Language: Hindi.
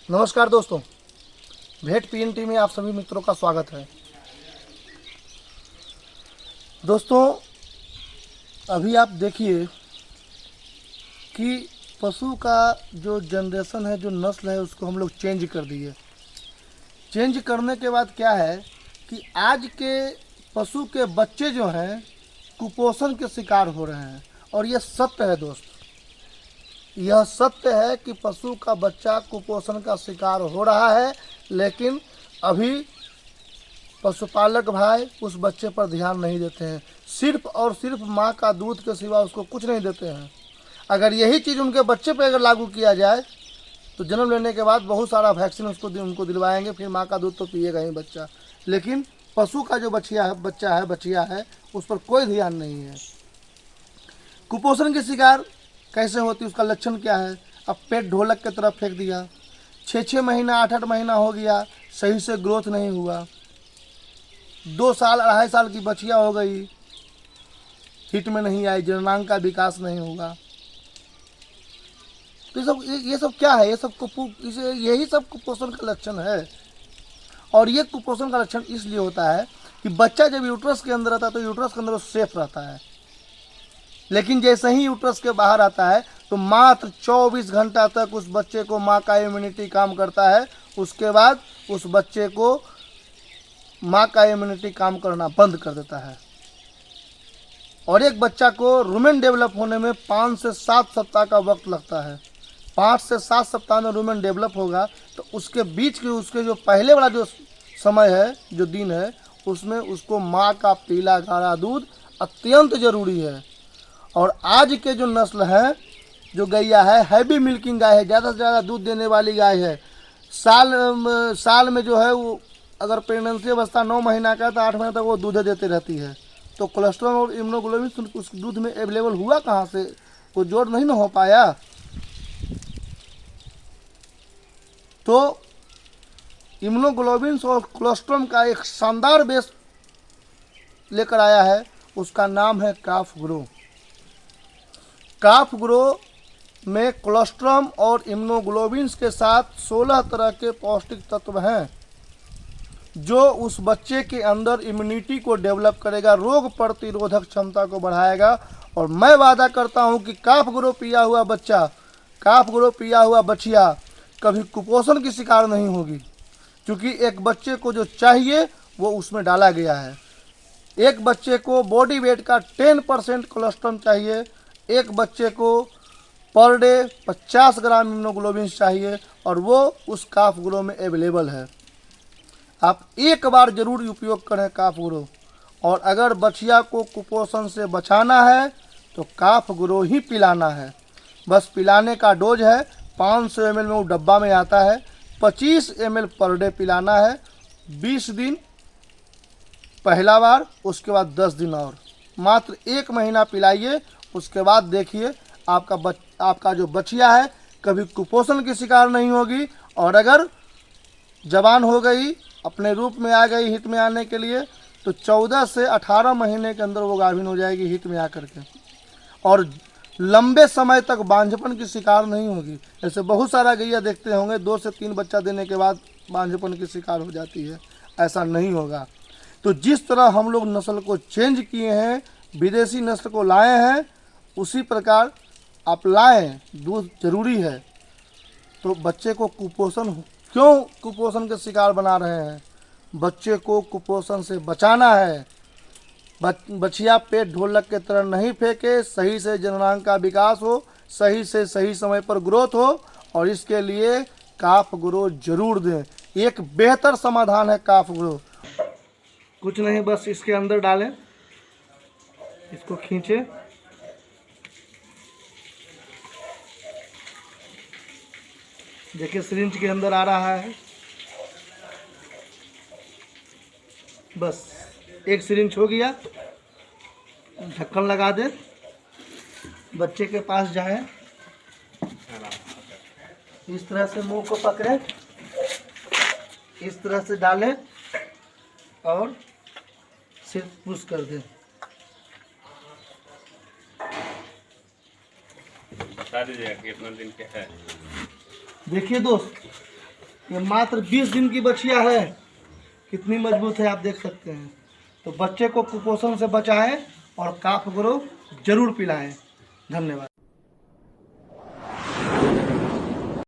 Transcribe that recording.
नमस्कार दोस्तों, भेट पीएनटी में आप सभी मित्रों का स्वागत है। दोस्तों, अभी आप देखिए कि पशु का जो जनरेशन है, जो नस्ल है, उसको हम लोग चेंज कर दिए। चेंज करने के बाद क्या है कि आज के पशु के बच्चे जो हैं कुपोषण के शिकार हो रहे हैं। और ये सत्य है दोस्त, यह सत्य है कि पशु का बच्चा कुपोषण का शिकार हो रहा है। लेकिन अभी पशुपालक भाई उस बच्चे पर ध्यान नहीं देते हैं। सिर्फ और सिर्फ माँ का दूध के सिवा उसको कुछ नहीं देते हैं। अगर यही चीज़ उनके बच्चे पर अगर लागू किया जाए तो जन्म लेने के बाद बहुत सारा वैक्सीन उनको दिलवाएंगे, फिर माँ का दूध तो पिएगा ही बच्चा। लेकिन पशु का जो बच्चिया है उस पर कोई ध्यान नहीं है। कुपोषण के शिकार कैसे होती, उसका लक्षण क्या है? अब पेट ढोलक की तरफ फेंक दिया, 6-6 महीना 8-8 महीना हो गया, सही से ग्रोथ नहीं हुआ, 2 साल 2.5 साल की बच्चिया हो गई, हिट में नहीं आई, जननांग का विकास नहीं हुआ। तो ये सब क्या है? यही सब कुपोषण का लक्षण है। और ये कुपोषण का लक्षण इसलिए होता है कि बच्चा जब यूट्रस के अंदर रहता है तो यूट्रस के अंदर वो सेफ रहता है। लेकिन जैसे ही यूट्रस के बाहर आता है तो मात्र 24 घंटा तक उस बच्चे को माँ का इम्यूनिटी काम करता है। उसके बाद उस बच्चे को माँ का इम्यूनिटी काम करना बंद कर देता है। और एक बच्चा को रूमेन डेवलप होने में 5 से 7 सप्ताह का वक्त लगता है। 5 से 7 सप्ताह में रूमेन डेवलप होगा तो उसके बीच के उसके जो पहले वाला जो समय है, जो दिन है, उसमें उसको माँ का पीला गाढ़ा दूध अत्यंत जरूरी है। और आज के जो नस्ल है, जो गैया है, हैवी मिल्किंग गाय है, ज़्यादा से ज़्यादा दूध देने वाली गाय है। साल में जो है वो अगर प्रेगनेंसी अवस्था 9 महीना का है तो 8 महीने तक वो दूध देती रहती है। तो कोलेस्ट्रॉल और इम्यूनोग्लोबिन उस दूध में अवेलेबल हुआ कहाँ से? वो जोड़ नहीं ना हो पाया। तो इम्यूनोग्लोबिन और कोलेस्ट्रॉल का एक शानदार बेस लेकर आया है, उसका नाम है काफ ग्रो। काफ ग्रो में कोलेस्ट्रॉल और इम्यूनोग्लोबिन के साथ 16 तरह के पौष्टिक तत्व हैं जो उस बच्चे के अंदर इम्यूनिटी को डेवलप करेगा, रोग प्रतिरोधक क्षमता को बढ़ाएगा। और मैं वादा करता हूं कि काफ ग्रो पिया हुआ बच्चिया कभी कुपोषण की शिकार नहीं होगी, क्योंकि एक बच्चे को जो चाहिए वो उसमें डाला गया है। एक बच्चे को बॉडी वेट का 10% कोलेस्ट्रॉल चाहिए, एक बच्चे को पर डे 50 ग्राम इम्यूनोग्लोबिन चाहिए, और वो उस काफ ग्रो में अवेलेबल है। आप एक बार जरूर उपयोग करें काफ ग्रो। और अगर बच्चिया को कुपोषण से बचाना है तो काफ ग्रो ही पिलाना है। बस पिलाने का डोज है 500 ml में, वो डब्बा में आता है। 25 ml पर डे पिलाना है, 20 दिन पहला बार, उसके बाद 10 दिन और, मात्र 1 महीना पिलाइए। उसके बाद देखिए आपका जो बच्चिया है कभी कुपोषण की शिकार नहीं होगी। और अगर जवान हो गई, अपने रूप में आ गई हिट में आने के लिए, तो 14 से 18 महीने के अंदर वो गाभिन हो जाएगी हिट में आकर के, और लंबे समय तक बांझपन की शिकार नहीं होगी। ऐसे बहुत सारा गैया देखते होंगे 2 से 3 बच्चा देने के बाद बांझपन की शिकार हो जाती है। ऐसा नहीं होगा। तो जिस तरह हम लोग नस्ल को चेंज किए हैं, विदेशी नस्ल को लाए हैं, उसी प्रकार आप लाएं। दूध जरूरी है। तो बच्चे को क्यों कुपोषण के शिकार बना रहे हैं? बच्चे को कुपोषण से बचाना है। बच्चिया पेट ढोलक के तरह नहीं फेंके, सही से जननांग का विकास हो, सही से सही समय पर ग्रोथ हो, और इसके लिए काफ ग्रो जरूर दें। एक बेहतर समाधान है काफ ग्रो। कुछ नहीं, बस इसके अंदर डालें, इसको खींचे, देखिए सिरिंज के अंदर आ रहा है। बस एक सिरिंज हो गया, ढक्कन लगा दे, बच्चे के पास जाए, इस तरह से मुंह को पकड़े, इस तरह से डालें और सिर्फ पुश कर दें। बता दीजिएगा कितना दिन के है। देखिए दोस्त, ये मात्र 20 दिन की बच्चिया है, कितनी मजबूत है आप देख सकते हैं। तो बच्चे को कुपोषण से बचाएं और काफ ग्रो जरूर पिलाएं। धन्यवाद।